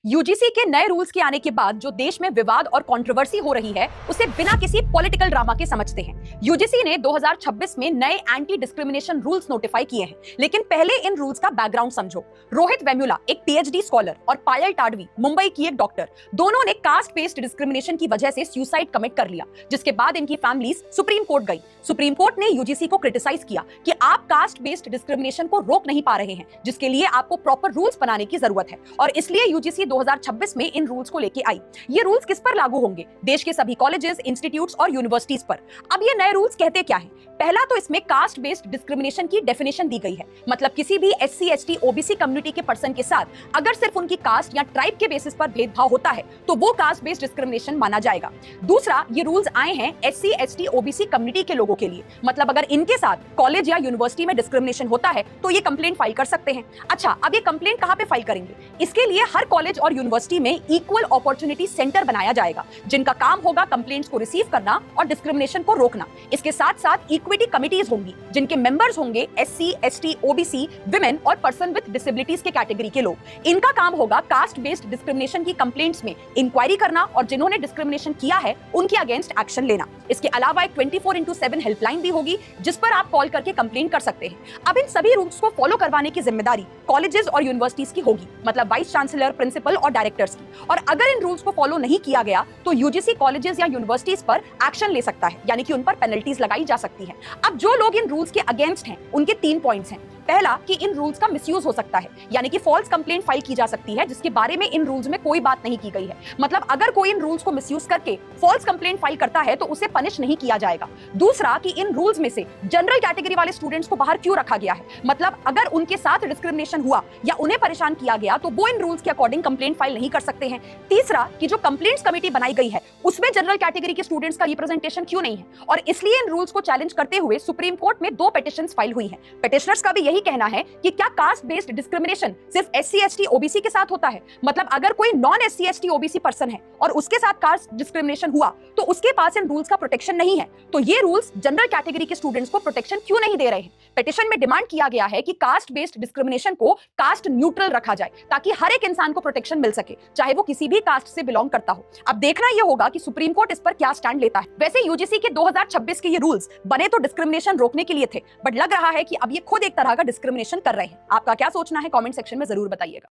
UGC के नए rules के आने के बाद जो देश में विवाद और कंट्रोवर्सी हो रही है उसे बिना किसी पॉलिटिकल ड्रामा के समझते हैं। यूजीसी ने 2026 में नए एंटी डिस्क्रिमिनेशन रूल्स नोटिफाई किए हैं, लेकिन पहले इन रूल्स का बैकग्राउंड समझो। रोहित वेमुला एक पीएचडी स्कॉलर और पायल टाडवी मुंबई की एक डॉक्टर, दोनों ने कास्ट बेस्ड डिस्क्रिमिनेशन की वजह से सुसाइड कमिट कर लिया, जिसके बाद इनकी फैमिलीज सुप्रीम कोर्ट गई। सुप्रीम कोर्ट ने यूजीसी को क्रिटिसाइज किया कि आप कास्ट बेस्ड डिस्क्रिमिनेशन को रोक नहीं पा रहे हैं, जिसके लिए आपको प्रॉपर रूल्स बनाने की जरूरत है, और इसलिए यूजीसी 2026 में इन रूल्स को लेके आई। ये रूल्स किस पर लागू होंगे? देश के सभी कॉलेजेस, इंस्टीट्यूट्स और यूनिवर्सिटीज पर। अब ये नए रूल्स कहते क्या हैं? पहला तो इसमें कास्ट बेस्ड डिस्क्रिमिनेशन की डेफिनेशन दी गई है, मतलब किसी भी एससी, एसटी, ओबीसी कम्युनिटी के पर्सन के साथ अगर सिर्फ उनकी कास्ट या ट्राइब के बेसिस पर भेदभाव होता है तो वो कास्ट बेस्ड डिस्क्रिमिनेशन माना जाएगा। दूसरा, ये रूल्स आए हैं एससी, एसटी, ओबीसी कम्युनिटी के लोगों के लिए, मतलब अगर इनके साथ कॉलेज या यूनिवर्सिटी में डिस्क्रिमिनेशन होता है तो ये कंप्लेंट फाइल कर सकते हैं। अच्छा, अब ये कंप्लेंट कहां पे फाइल करेंगे? इसके लिए हर कॉलेज और यूनिवर्सिटी में इक्वल अपॉर्चुनिटी सेंटर बनाया जाएगा, जिनका काम होगा कंप्लेंट्स को रिसीव करना और डिस्क्रिमिनेशन को रोकना। इसके साथ साथ इक्विटी कमिटीज होंगी, जिनके मेंबर्स होंगे एससी, एसटी, ओबीसी, विमेन और पर्सन विद डिसेबिलिटीज के कैटेगरी के लोग। इनका काम होगा कास्ट बेस्ड डिस्क्रिमिनेशन की कंप्लेंट्स में इंक्वायरी करना और जिन्होंने डिस्क्रिमिनेशन किया है उनके अगेंस्ट एक्शन लेना। इसके अलावा एक 24/7 हेल्पलाइन भी होगी, जिस पर आप कॉल करके कंप्लेंट कर सकते हैं। अब इन सभी रूल्स को फॉलो करवाने की जिम्मेदारी कॉलेजेस और यूनिवर्सिटीज की होगी, मतलब वाइस चांसलर, प्रिंसिपल और डायरेक्टर्स की। और अगर इन रूल्स को फॉलो नहीं किया गया तो यूजीसी कॉलेजेस या यूनिवर्सिटीज पर एक्शन ले सकता है, यानी कि उन पर पेनल्टीज लगाई जा सकती है। अब जो लोग इन रूल्स के अगेंस्ट हैं उनके 3 पॉइंट्स हैं। पहला, कि इन रूल्स का मिसयूज हो सकता है, यानी कि फॉल्स कंप्लेंट फाइल की जा सकती है जिसके बारे में इन रूल्स में कोई बात नहीं की गई है। मतलब अगर कोई इन रूल्स को मिसयूज करके फॉल्स कंप्लेंट फाइल करता है तो उसे पनिश नहीं किया जाएगा। दूसरा, कि इन रूल्स में से जनरल कैटेगरी वाले स्टूडेंट्स को बाहर क्यों रखा गया है, मतलब अगर उनके साथ डिस्क्रिमिनेशन हुआ या उन्हें परेशान किया गया तो वो इन रूल्स के अकॉर्डिंग कंप्लेंट फाइल नहीं कर सकते हैं। तीसरा, कि जो कंप्लेंट्स कमेटी बनाई गई है उसमें जनरल कैटेगरी के स्टूडेंट्स का रिप्रेजेंटेशन क्यों नहीं है, और इसलिए इन रूल्स को चैलेंज करते हुए सुप्रीम कोर्ट में 2 पिटीशंस फाइल हुई हैं। पिटिशनर्स का भी यही कहना है कि क्या कास्ट बेस्ड डिस्क्रिमिनेशन सिर्फ एससी, एसटी, ओबीसी के साथ होता है? मतलब अगर कोई non SC, ST, OBC person है और उसके साथ कास्ट डिस्क्रिमिनेशन हुआ तो उसके पास इन रूल्स का प्रोटेक्शन नहीं है, तो ये रूल्स जनरल कैटेगरी के स्टूडेंट्स को प्रोटेक्शन क्यों नहीं दे रहे हैं? पिटीशन में डिमांड किया गया है कि कास्ट बेस्ड डिस्क्रिमिनेशन को कास्ट न्यूट्रल रखा जाए, ताकि हर एक इंसान को प्रोटेक्शन मिल सके, चाहे वो किसी भी कास्ट से बिलोंग करता हो। अब देखना यह होगा कि सुप्रीम कोर्ट इस पर क्या स्टैंड लेता है। वैसे यूजीसी के 2026 के ये रूल्स बने तो डिस्क्रिमिनेशन रोकने के लिए थे, बट लग रहा है कि अब ये खुद एक तरह का डिस्क्रिमिनेशन कर रहे हैं। आपका क्या सोचना है? कमेंट सेक्शन में जरूर बताइएगा।